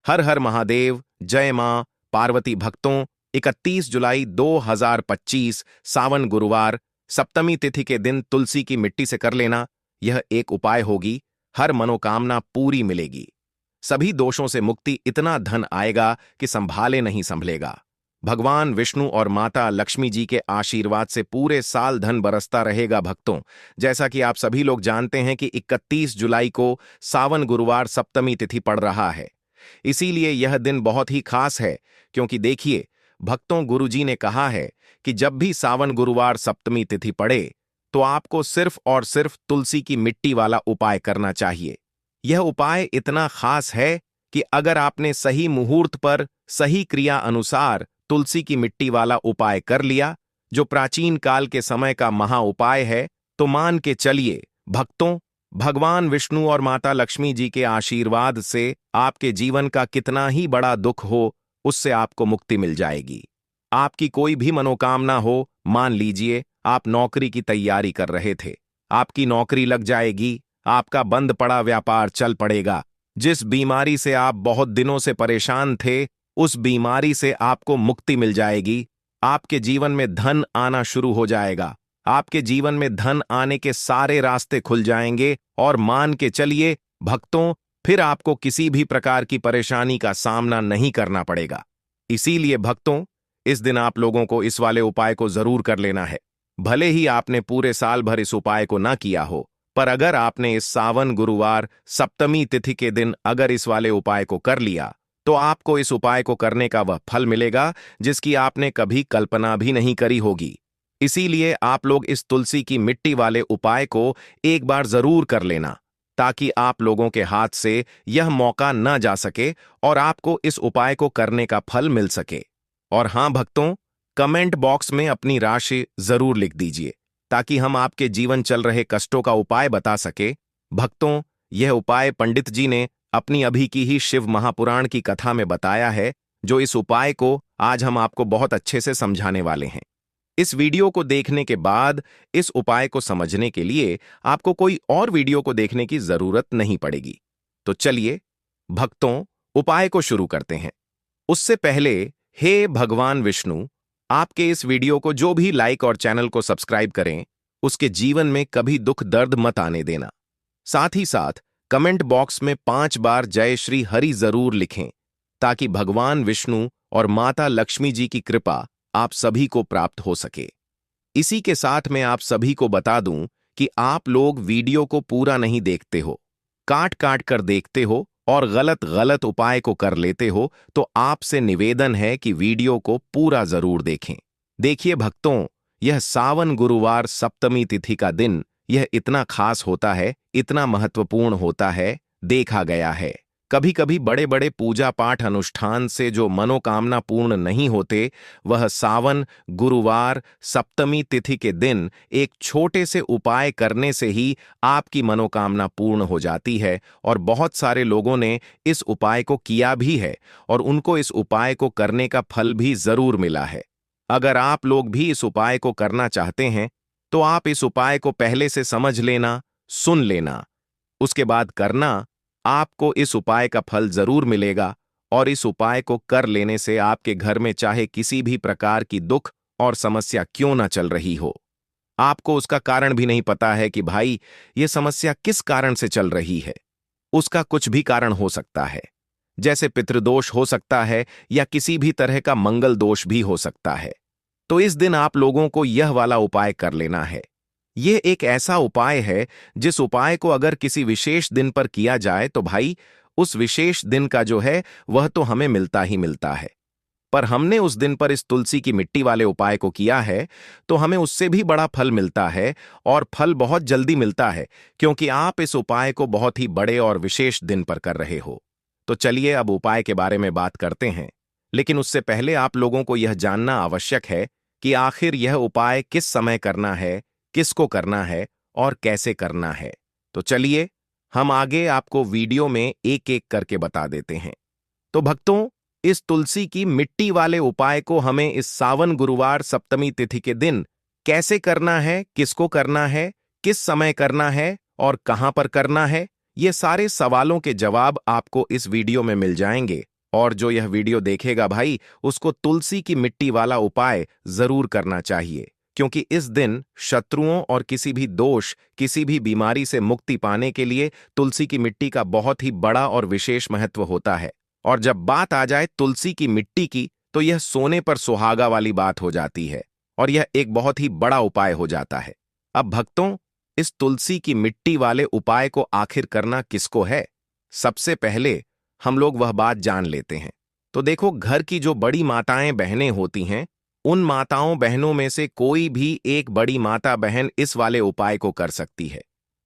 हर हर महादेव, जय मां पार्वती भक्तों। 31 जुलाई 2025 सावन गुरुवार सप्तमी तिथि के दिन तुलसी की मिट्टी से कर लेना यह एक उपाय होगी। हर मनोकामना पूरी मिलेगी, सभी दोषों से मुक्ति, इतना धन आएगा कि संभाले नहीं संभलेगा। भगवान विष्णु और माता लक्ष्मी जी के आशीर्वाद से पूरे साल धन बरसता रहेगा भक्तों। जैसा कि आप सभी लोग जानते हैं कि 31 जुलाई को सावन गुरुवार सप्तमी तिथि पड़ रहा है, इसीलिए यह दिन बहुत ही खास है। क्योंकि देखिए भक्तों, गुरुजी ने कहा है कि जब भी सावन गुरुवार सप्तमी तिथि पड़े तो आपको सिर्फ और सिर्फ तुलसी की मिट्टी वाला उपाय करना चाहिए। यह उपाय इतना खास है कि अगर आपने सही मुहूर्त पर सही क्रिया अनुसार तुलसी की मिट्टी वाला उपाय कर लिया, जो प्राचीन काल के समय का महा उपाय है, तो मान के चलिए भक्तों, भगवान विष्णु और माता लक्ष्मी जी के आशीर्वाद से आपके जीवन का कितना ही बड़ा दुख हो, उससे आपको मुक्ति मिल जाएगी। आपकी कोई भी मनोकामना हो, मान लीजिए आप नौकरी की तैयारी कर रहे थे, आपकी नौकरी लग जाएगी, आपका बंद पड़ा व्यापार चल पड़ेगा, जिस बीमारी से आप बहुत दिनों से परेशान थे उस बीमारी से आपको मुक्ति मिल जाएगी। आपके जीवन में धन आना शुरू हो जाएगा, आपके जीवन में धन आने के सारे रास्ते खुल जाएंगे और मान के चलिए भक्तों, फिर आपको किसी भी प्रकार की परेशानी का सामना नहीं करना पड़ेगा। इसीलिए भक्तों, इस दिन आप लोगों को इस वाले उपाय को जरूर कर लेना है। भले ही आपने पूरे साल भर इस उपाय को ना किया हो, पर अगर आपने इस सावन गुरुवार सप्तमी तिथि के दिन अगर इस वाले उपाय को कर लिया, तो आपको इस उपाय को करने का वह फल मिलेगा जिसकी आपने कभी कल्पना भी नहीं करी होगी। इसीलिए आप लोग इस तुलसी की मिट्टी वाले उपाय को एक बार जरूर कर लेना, ताकि आप लोगों के हाथ से यह मौका न जा सके और आपको इस उपाय को करने का फल मिल सके। और हां भक्तों, कमेंट बॉक्स में अपनी राशि जरूर लिख दीजिए, ताकि हम आपके जीवन चल रहे कष्टों का उपाय बता सके। भक्तों, यह उपाय पंडित जी ने अपनी अभी की ही शिव महापुराण की कथा में बताया है, जो इस उपाय को आज हम आपको बहुत अच्छे से समझाने वाले हैं। इस वीडियो को देखने के बाद इस उपाय को समझने के लिए आपको कोई और वीडियो को देखने की जरूरत नहीं पड़ेगी। तो चलिए भक्तों, उपाय को शुरू करते हैं। उससे पहले हे भगवान विष्णु, आपके इस वीडियो को जो भी लाइक और चैनल को सब्सक्राइब करें, उसके जीवन में कभी दुख दर्द मत आने देना। साथ ही साथ कमेंट बॉक्स में 5 बार जय श्री हरि जरूर लिखें, ताकि भगवान विष्णु और माता लक्ष्मी जी की कृपा आप सभी को प्राप्त हो सके। इसी के साथ मैं आप सभी को बता दूं कि आप लोग वीडियो को पूरा नहीं देखते हो, काट काट कर देखते हो और गलत गलत उपाय को कर लेते हो, तो आपसे निवेदन है कि वीडियो को पूरा जरूर देखें। देखिए भक्तों, यह सावन गुरुवार सप्तमी तिथि का दिन यह इतना खास होता है, इतना महत्वपूर्ण होता है। देखा गया है कभी कभी बड़े बड़े पूजा पाठ अनुष्ठान से जो मनोकामना पूर्ण नहीं होते, वह सावन गुरुवार सप्तमी तिथि के दिन एक छोटे से उपाय करने से ही आपकी मनोकामना पूर्ण हो जाती है। और बहुत सारे लोगों ने इस उपाय को किया भी है और उनको इस उपाय को करने का फल भी जरूर मिला है। अगर आप लोग भी इस उपाय को करना चाहते हैं, तो आप इस उपाय को पहले से समझ लेना, सुन लेना, उसके बाद करना। आपको इस उपाय का फल जरूर मिलेगा और इस उपाय को कर लेने से आपके घर में चाहे किसी भी प्रकार की दुख और समस्या क्यों ना चल रही हो, आपको उसका कारण भी नहीं पता है कि भाई ये समस्या किस कारण से चल रही है, उसका कुछ भी कारण हो सकता है, जैसे पितृदोष हो सकता है या किसी भी तरह का मंगल दोष भी हो सकता है। तो इस दिन आप लोगों को यह वाला उपाय कर लेना है। यह एक ऐसा उपाय है जिस उपाय को अगर किसी विशेष दिन पर किया जाए तो भाई उस विशेष दिन का जो है वह तो हमें मिलता ही मिलता है। पर हमने उस दिन पर इस तुलसी की मिट्टी वाले उपाय को किया है तो हमें उससे भी बड़ा फल मिलता है, और फल बहुत जल्दी मिलता है, क्योंकि आप इस उपाय को बहुत ही बड़े और विशेष दिन पर कर रहे हो। तो चलिए अब उपाय के बारे में बात करते हैं, लेकिन उससे पहले आप लोगों को यह जानना आवश्यक है कि आखिर यह उपाय किस समय करना है, किसको करना है और कैसे करना है। तो चलिए हम आगे आपको वीडियो में एक एक करके बता देते हैं। तो भक्तों, इस तुलसी की मिट्टी वाले उपाय को हमें इस सावन गुरुवार सप्तमी तिथि के दिन कैसे करना है, किसको करना है, किस समय करना है और कहां पर करना है, ये सारे सवालों के जवाब आपको इस वीडियो में मिल जाएंगे। और जो यह वीडियो देखेगा भाई, उसको तुलसी की मिट्टी वाला उपाय जरूर करना चाहिए, क्योंकि इस दिन शत्रुओं और किसी भी दोष, किसी भी बीमारी से मुक्ति पाने के लिए तुलसी की मिट्टी का बहुत ही बड़ा और विशेष महत्व होता है। और जब बात आ जाए तुलसी की मिट्टी की, तो यह सोने पर सुहागा वाली बात हो जाती है और यह एक बहुत ही बड़ा उपाय हो जाता है। अब भक्तों, इस तुलसी की मिट्टी वाले उपाय को आखिर करना किसको है? सबसे पहले हम लोग वह बात जान लेते हैं। तो देखो, घर की जो बड़ी माताएं बहनें होती हैं, उन माताओं बहनों में से कोई भी एक बड़ी माता बहन इस वाले उपाय को कर सकती है।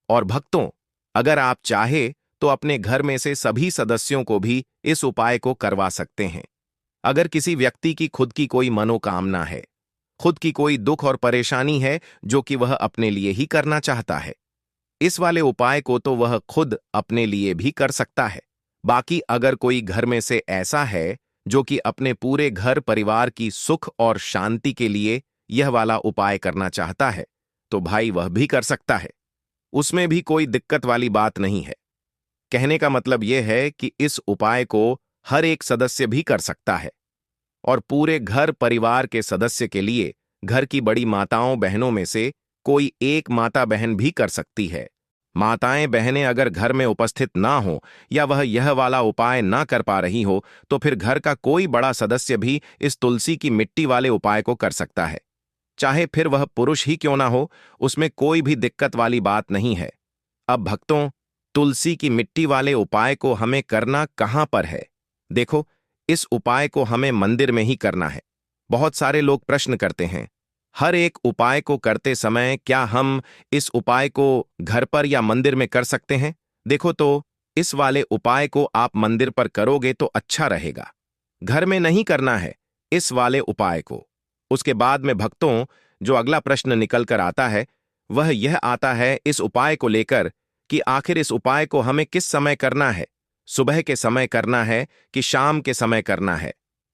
और भक्तों, अगर आप चाहे तो अपने घर में से सभी सदस्यों को भी इस उपाय को करवा सकते हैं। अगर किसी व्यक्ति की खुद की कोई मनोकामना है, खुद की कोई दुख और परेशानी है जो कि वह अपने लिए ही करना चाहता है, इस वाले उपाय को तो वह खुद अपने लिए भी कर सकता है। बाकी अगर कोई घर में से ऐसा है जो कि अपने पूरे घर परिवार की सुख और शांति के लिए यह वाला उपाय करना चाहता है, तो भाई वह भी कर सकता है। उसमें भी कोई दिक्कत वाली बात नहीं है। कहने का मतलब यह है कि इस उपाय को हर एक सदस्य भी कर सकता है और पूरे घर परिवार के सदस्य के लिए घर की बड़ी माताओं बहनों में से कोई एक माता बहन भी कर सकती है। माताएं बहनें अगर घर में उपस्थित ना हो या वह यह वाला उपाय ना कर पा रही हो, तो फिर घर का कोई बड़ा सदस्य भी इस तुलसी की मिट्टी वाले उपाय को कर सकता है। चाहे फिर वह पुरुष ही क्यों ना हो, उसमें कोई भी दिक्कत वाली बात नहीं है। अब भक्तों, तुलसी की मिट्टी वाले उपाय को हमें करना कहां पर है? देखो, इस उपाय को हमें मंदिर में ही करना है। बहुत सारे लोग प्रश्न करते हैं, हर एक उपाय को करते समय क्या हम इस उपाय को घर पर या मंदिर में कर सकते हैं? देखो, तो इस वाले उपाय को आप मंदिर पर करोगे तो अच्छा रहेगा, घर में नहीं करना है इस वाले उपाय को। उसके बाद में भक्तों, जो अगला प्रश्न निकल कर आता है वह यह आता है इस उपाय को लेकर कि आखिर इस उपाय को हमें किस समय करना है, सुबह के समय करना है कि शाम के समय करना है?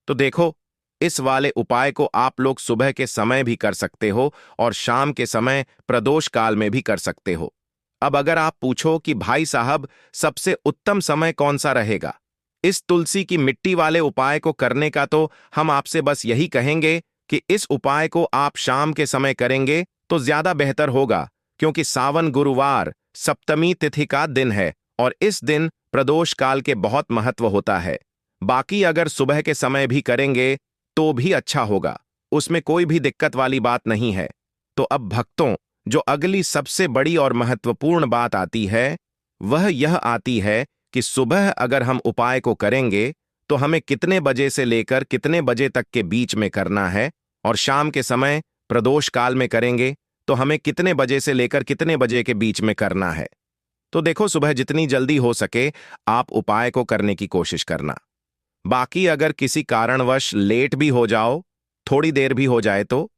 तो देखो, इस वाले उपाय को आप लोग सुबह के समय भी कर सकते हो और शाम के समय प्रदोष काल में भी कर सकते हो। अब अगर आप पूछो कि भाई साहब, सबसे उत्तम समय कौन सा रहेगा इस तुलसी की मिट्टी वाले उपाय को करने का, तो हम आपसे बस यही कहेंगे कि इस उपाय को आप शाम के समय करेंगे तो ज्यादा बेहतर होगा, क्योंकि सावन गुरुवार सप्तमी तिथि का दिन है और इस दिन प्रदोष काल के बहुत महत्व होता है। बाकी अगर सुबह के समय भी करेंगे तो भी अच्छा होगा, उसमें कोई भी दिक्कत वाली बात नहीं है। तो अब भक्तों, जो अगली सबसे बड़ी और महत्वपूर्ण बात आती है वह यह आती है कि सुबह अगर हम उपाय को करेंगे तो हमें कितने बजे से लेकर कितने बजे तक के बीच में करना है, और शाम के समय प्रदोष काल में करेंगे तो हमें कितने बजे से लेकर कितने बजे के बीच में करना है। तो देखो, सुबह जितनी जल्दी हो सके आप उपाय को करने की कोशिश करना। बाकी अगर किसी कारणवश लेट भी हो जाओ, थोड़ी देर भी हो जाए तो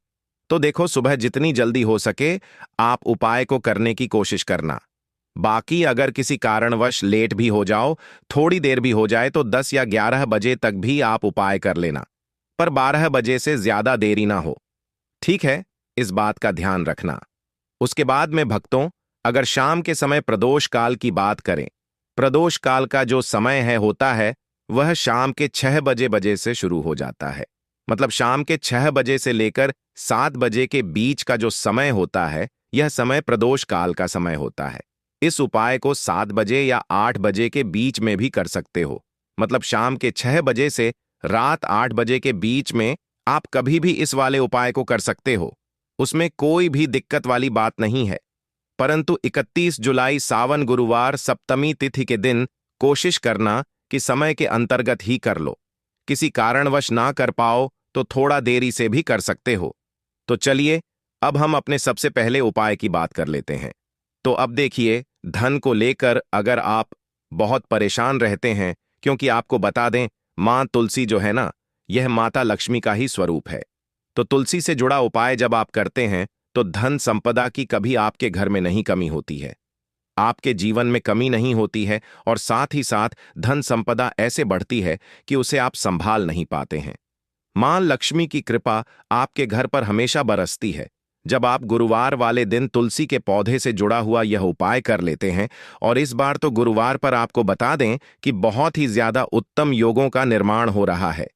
देखो, सुबह जितनी जल्दी हो सके आप उपाय को करने की कोशिश करना। बाकी अगर किसी कारणवश लेट भी हो जाओ, थोड़ी देर भी हो जाए, तो 10 या 11 बजे तक भी आप उपाय कर लेना, पर 12 बजे से ज्यादा देरी ना हो। ठीक है, इस बात का ध्यान रखना। उसके बाद में भक्तों, अगर शाम के समय प्रदोष काल की बात करें, प्रदोष काल का जो समय होता है वह शाम के 6 बजे से शुरू हो जाता है। मतलब शाम के 6 बजे से लेकर 7 बजे के बीच का जो समय होता है, यह समय प्रदोष काल का समय होता है। इस उपाय को 7 बजे या 8 बजे के बीच में भी कर सकते हो। मतलब शाम के 6 बजे से रात 8 बजे के बीच में आप कभी भी इस वाले उपाय को कर सकते हो, उसमें कोई भी दिक्कत वाली बात नहीं है। परंतु 31 जुलाई सावन गुरुवार सप्तमी तिथि के दिन कोशिश करना कि समय के अंतर्गत ही कर लो। किसी कारणवश ना कर पाओ तो थोड़ा देरी से भी कर सकते हो। तो चलिए, अब हम अपने सबसे पहले उपाय की बात कर लेते हैं। तो अब देखिए, धन को लेकर अगर आप बहुत परेशान रहते हैं, क्योंकि आपको बता दें, मां तुलसी जो है ना, यह माता लक्ष्मी का ही स्वरूप है। तो तुलसी से जुड़ा उपाय जब आप करते हैं तो धन संपदा की कभी आपके घर में नहीं कमी होती है, आपके जीवन में कमी नहीं होती है, और साथ ही साथ धन संपदा ऐसे बढ़ती है कि उसे आप संभाल नहीं पाते हैं। मां लक्ष्मी की कृपा आपके घर पर हमेशा बरसती है, जब आप गुरुवार वाले दिन तुलसी के पौधे से जुड़ा हुआ यह उपाय कर लेते हैं, और इस बार तो गुरुवार पर आपको बता दें कि बहुत ही ज्यादा उत्तम योगों का निर्माण हो रहा है,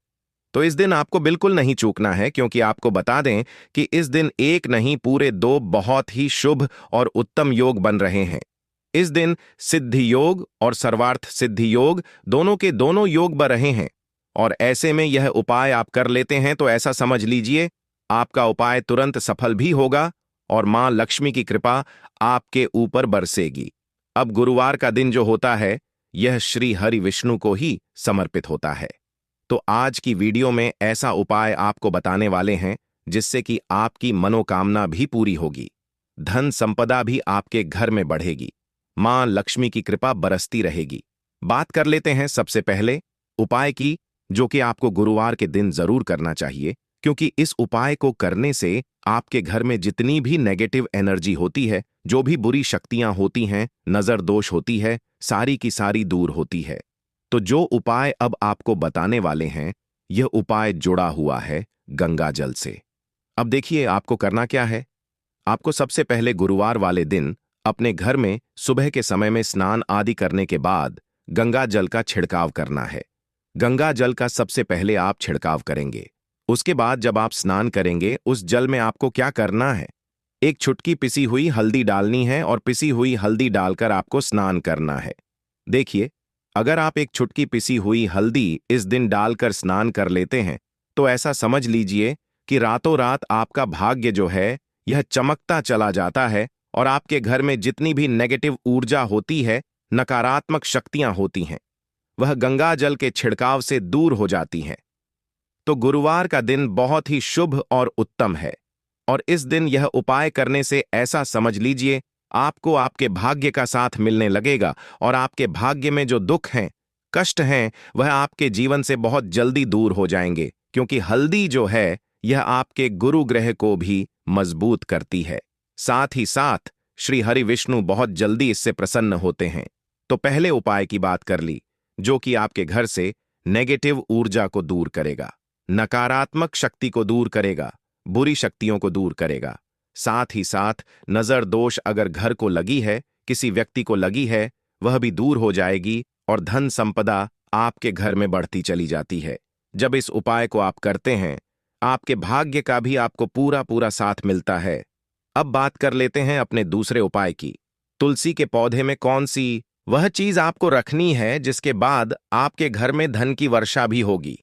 तो इस दिन आपको बिल्कुल नहीं चूकना है, क्योंकि आपको बता दें कि इस दिन एक नहीं पूरे दो बहुत ही शुभ और उत्तम योग बन रहे हैं। इस दिन सिद्धि योग और सर्वार्थ सिद्धि योग दोनों के दोनों योग बन रहे हैं, और ऐसे में यह उपाय आप कर लेते हैं तो ऐसा समझ लीजिए आपका उपाय तुरंत सफल भी होगा और मां लक्ष्मी की कृपा आपके ऊपर बरसेगी। अब गुरुवार का दिन जो होता है यह श्री हरि विष्णु को ही समर्पित होता है, तो आज की वीडियो में ऐसा उपाय आपको बताने वाले हैं जिससे कि आपकी मनोकामना भी पूरी होगी, धन संपदा भी आपके घर में बढ़ेगी, मां लक्ष्मी की कृपा बरसती रहेगी। बात कर लेते हैं सबसे पहले उपाय की, जो कि आपको गुरुवार के दिन जरूर करना चाहिए, क्योंकि इस उपाय को करने से आपके घर में जितनी भी नेगेटिव एनर्जी होती है, जो भी बुरी शक्तियां होती हैं, नजर दोष होती है, सारी की सारी दूर होती है। तो जो उपाय अब आपको बताने वाले हैं, यह उपाय जुड़ा हुआ है गंगा जल से। अब देखिए आपको करना क्या है। आपको सबसे पहले गुरुवार वाले दिन अपने घर में सुबह के समय में स्नान आदि करने के बाद गंगा जल का छिड़काव करना है। गंगा जल का सबसे पहले आप छिड़काव करेंगे। उसके बाद जब आप स्नान करेंगे, उस जल में आपको क्या करना है, एक चुटकी पिसी हुई हल्दी डालनी है और पिसी हुई हल्दी डालकर आपको स्नान करना है। देखिए, अगर आप एक चुटकी पिसी हुई हल्दी इस दिन डालकर स्नान कर लेते हैं तो ऐसा समझ लीजिए कि रातों रात आपका भाग्य जो है यह चमकता चला जाता है, और आपके घर में जितनी भी नेगेटिव ऊर्जा होती है, नकारात्मक शक्तियां होती हैं, वह गंगा जल के छिड़काव से दूर हो जाती हैं। तो गुरुवार का दिन बहुत ही शुभ और उत्तम है, और इस दिन यह उपाय करने से ऐसा समझ लीजिए आपको आपके भाग्य का साथ मिलने लगेगा, और आपके भाग्य में जो दुख हैं, कष्ट हैं, वह आपके जीवन से बहुत जल्दी दूर हो जाएंगे, क्योंकि हल्दी जो है यह आपके गुरु ग्रह को भी मजबूत करती है। साथ ही साथ श्री हरि विष्णु बहुत जल्दी इससे प्रसन्न होते हैं। तो पहले उपाय की बात कर ली, जो कि आपके घर से नेगेटिव ऊर्जा को दूर करेगा, नकारात्मक शक्ति को दूर करेगा, बुरी शक्तियों को दूर करेगा। साथ ही साथ नजर दोष अगर घर को लगी है, किसी व्यक्ति को लगी है, वह भी दूर हो जाएगी, और धन संपदा आपके घर में बढ़ती चली जाती है। जब इस उपाय को आप करते हैं, आपके भाग्य का भी आपको पूरा पूरा साथ मिलता है। अब बात कर लेते हैं अपने दूसरे उपाय की। तुलसी के पौधे में कौन सी वह चीज आपको रखनी है जिसके बाद आपके घर में धन की वर्षा भी होगी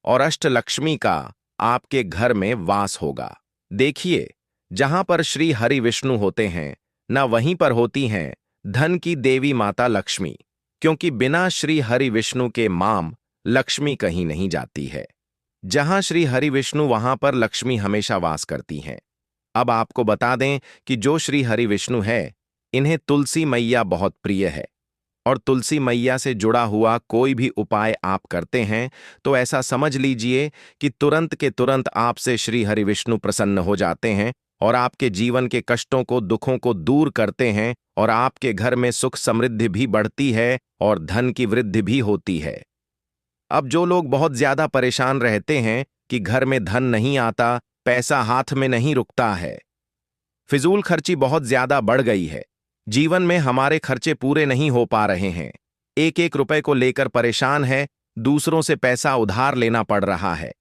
और अष्टलक्ष्मी का आपके घर में वास होगा। देखिए, जहां पर श्री हरि विष्णु होते हैं, न वहीं पर होती हैं धन की देवी माता लक्ष्मी, क्योंकि बिना श्री हरि विष्णु के माम लक्ष्मी कहीं नहीं जाती है। जहां श्री हरि विष्णु वहां पर लक्ष्मी हमेशा वास करती हैं। अब आपको बता दें कि जो श्री हरि विष्णु है, इन्हें तुलसी मैया बहुत प्रिय है, और तुलसी मैया से जुड़ा हुआ कोई भी उपाय आप करते हैं तो ऐसा समझ लीजिए कि तुरंत के तुरंत आपसे श्री हरि विष्णु प्रसन्न हो जाते हैं, और आपके जीवन के कष्टों को, दुखों को दूर करते हैं, और आपके घर में सुख समृद्धि भी बढ़ती है और धन की वृद्धि भी होती है। अब जो लोग बहुत ज्यादा परेशान रहते हैं कि घर में धन नहीं आता, पैसा हाथ में नहीं रुकता है, फिजूल खर्ची बहुत ज्यादा बढ़ गई है, जीवन में हमारे खर्चे पूरे नहीं हो पा रहे हैं, एक एक रुपए को लेकर परेशान है, दूसरों से पैसा उधार लेना पड़ रहा है,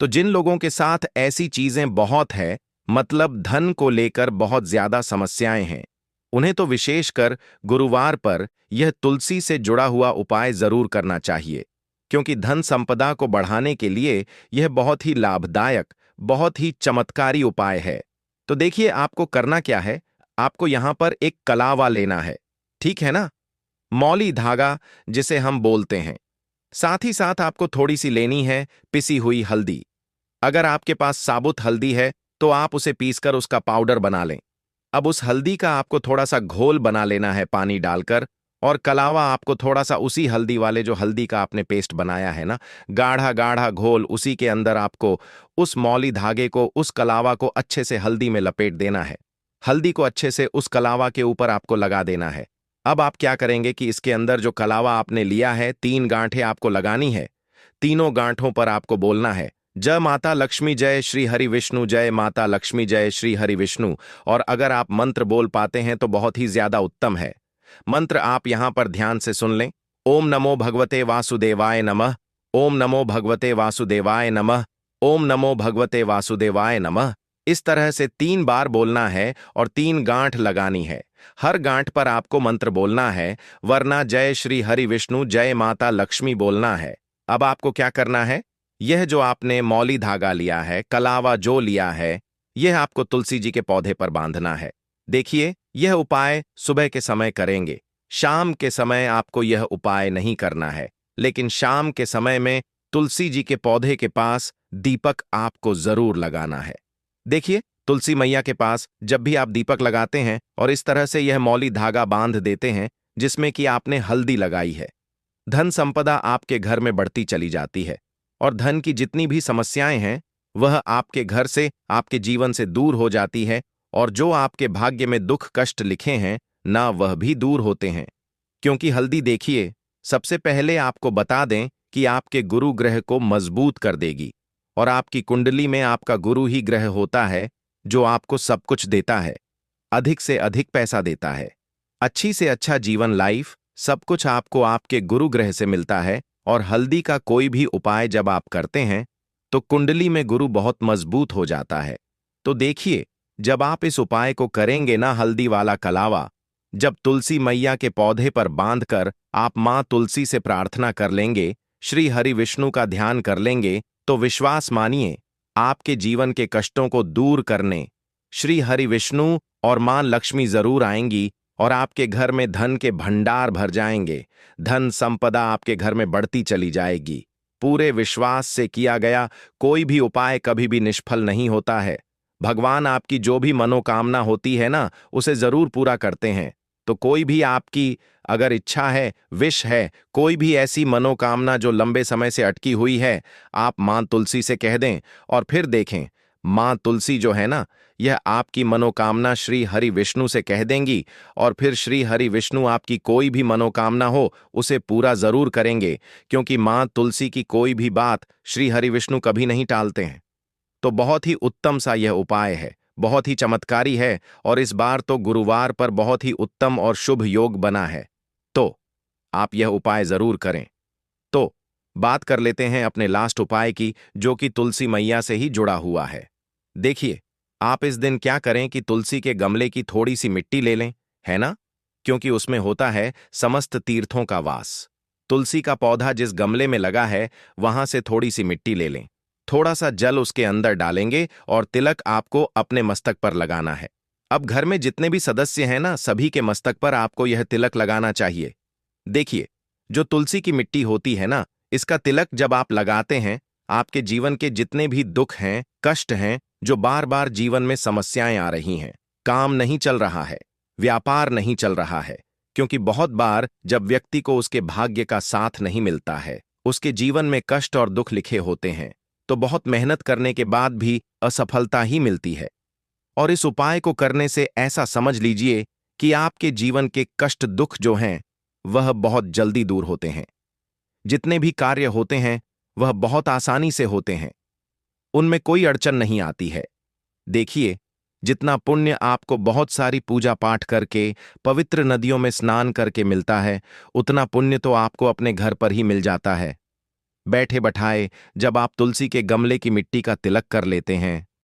तो जिन लोगों के साथ ऐसी चीजें बहुत है, मतलब धन को लेकर बहुत ज्यादा समस्याएं हैं, उन्हें तो विशेषकर गुरुवार पर यह तुलसी से जुड़ा हुआ उपाय जरूर करना चाहिए, क्योंकि धन संपदा को बढ़ाने के लिए यह बहुत ही लाभदायक, बहुत ही चमत्कारी उपाय है। तो देखिए आपको करना क्या है, आपको यहां पर एक कलावा लेना है, ठीक है ना, मौली धागा जिसे हम बोलते हैं। साथ ही साथ आपको थोड़ी सी लेनी है पिसी हुई हल्दी। अगर आपके पास साबुत हल्दी है तो आप उसे पीसकर उसका पाउडर बना लें। अब उस हल्दी का आपको थोड़ा सा घोल बना लेना है पानी डालकर, और कलावा आपको थोड़ा सा उसी हल्दी वाले जो हल्दी का आपने पेस्ट बनाया है ना, गाढ़ा गाढ़ा घोल, उसी के अंदर आपको उस मौली धागे को, उस कलावा को अच्छे से हल्दी में लपेट देना है। हल्दी को अच्छे से उस कलावा के ऊपर आपको लगा देना है। अब आप क्या करेंगे कि इसके अंदर जो कलावा आपने लिया है, 3 गांठें आपको लगानी है। तीनों गांठों पर आपको बोलना है जय माता लक्ष्मी, जय श्री हरि विष्णु, जय माता लक्ष्मी, जय श्री हरि विष्णु। और अगर आप मंत्र बोल पाते हैं तो बहुत ही ज्यादा उत्तम है। मंत्र आप यहां पर ध्यान से सुन लें। ओम नमो भगवते वासुदेवाय नमः। ओम नमो भगवते वासुदेवाय नमः। ओम नमो भगवते वासुदेवाय नमः। इस तरह से 3 बार बोलना है और 3 गांठ लगानी है। हर गांठ पर आपको मंत्र बोलना है, वरना जय श्री हरि विष्णु, जय माता लक्ष्मी बोलना है। अब आपको क्या करना है, यह जो आपने मौली धागा लिया है, कलावा जो लिया है, यह आपको तुलसी जी के पौधे पर बांधना है। देखिए, यह उपाय सुबह के समय करेंगे। शाम के समय आपको यह उपाय नहीं करना है, लेकिन शाम के समय में तुलसी जी के पौधे के पास दीपक आपको जरूर लगाना है। देखिए, तुलसी मैया के पास जब भी आप दीपक लगाते हैं और इस तरह से यह मौली धागा बांध देते हैं जिसमें कि आपने हल्दी लगाई है, धन संपदा आपके घर में बढ़ती चली जाती है और धन की जितनी भी समस्याएं हैं वह आपके घर से, आपके जीवन से दूर हो जाती है और जो आपके भाग्य में दुख कष्ट लिखे हैं ना, वह भी दूर होते हैं। क्योंकि हल्दी, देखिए, सबसे पहले आपको बता दें कि आपके गुरु ग्रह को मजबूत कर देगी और आपकी कुंडली में आपका गुरु ही ग्रह होता है जो आपको सब कुछ देता है, अधिक से अधिक पैसा देता है, अच्छी से अच्छा जीवन, लाइफ, सब कुछ आपको आपके गुरु ग्रह से मिलता है। और हल्दी का कोई भी उपाय जब आप करते हैं तो कुंडली में गुरु बहुत मजबूत हो जाता है। तो देखिए, जब आप इस उपाय को करेंगे ना, हल्दी वाला कलावा जब तुलसी मैया के पौधे पर बांधकर आप मां तुलसी से प्रार्थना कर लेंगे, श्री हरि विष्णु का ध्यान कर लेंगे, तो विश्वास मानिए, आपके जीवन के कष्टों को दूर करने श्री हरि विष्णु और मां लक्ष्मी जरूर आएंगी और आपके घर में धन के भंडार भर जाएंगे। धन संपदा आपके घर में बढ़ती चली जाएगी। पूरे विश्वास से किया गया कोई भी उपाय कभी भी निष्फल नहीं होता है। भगवान आपकी जो भी मनोकामना होती है ना, उसे जरूर पूरा करते हैं। तो कोई भी आपकी अगर इच्छा है, विश है, कोई भी ऐसी मनोकामना जो लंबे समय से अटकी हुई है, आप मां तुलसी से कह दें और फिर देखें, मां तुलसी जो है ना, यह आपकी मनोकामना श्री हरि विष्णु से कह देंगी और फिर श्री हरि विष्णु आपकी कोई भी मनोकामना हो उसे पूरा जरूर करेंगे। क्योंकि मां तुलसी की कोई भी बात श्री हरि विष्णु कभी नहीं टालते हैं। तो बहुत ही उत्तम सा यह उपाय है, बहुत ही चमत्कारी है और इस बार तो गुरुवार पर बहुत ही उत्तम और शुभ योग बना है। तो आप यह उपाय जरूर करें। तो बात कर लेते हैं अपने लास्ट उपाय की, जो कि तुलसी मैया से ही जुड़ा हुआ है। देखिए, आप इस दिन क्या करें कि तुलसी के गमले की थोड़ी सी मिट्टी ले लें, है ना, क्योंकि उसमें होता है समस्त तीर्थों का वास। तुलसी का पौधा जिस गमले में लगा है वहां से थोड़ी सी मिट्टी ले लें, थोड़ा सा जल उसके अंदर डालेंगे और तिलक आपको अपने मस्तक पर लगाना है। अब घर में जितने भी सदस्य हैं ना, सभी के मस्तक पर आपको यह तिलक लगाना चाहिए। देखिए, जो तुलसी की मिट्टी होती है ना, इसका तिलक जब आप लगाते हैं, आपके जीवन के जितने भी दुख हैं, कष्ट हैं, जो बार बार जीवन में समस्याएं आ रही हैं, काम नहीं चल रहा है, व्यापार नहीं चल रहा है, क्योंकि बहुत बार जब व्यक्ति को उसके भाग्य का साथ नहीं मिलता है, उसके जीवन में कष्ट और दुख लिखे होते हैं, तो बहुत मेहनत करने के बाद भी असफलता ही मिलती है। और इस उपाय को करने से ऐसा समझ लीजिए कि आपके जीवन के कष्ट दुख जो हैं वह बहुत जल्दी दूर होते हैं। जितने भी कार्य होते हैं वह बहुत आसानी से होते हैं, उनमें कोई अड़चन नहीं आती है। देखिए, जितना पुण्य आपको बहुत सारी पूजा पाठ करके, पवित्र नदियों में स्नान करके मिलता है, उतना पुण्य तो आपको अपने घर पर ही मिल जाता है। बैठे बैठाए जब आप तुलसी के गमले की मिट्टी का तिलक कर लेते हैं,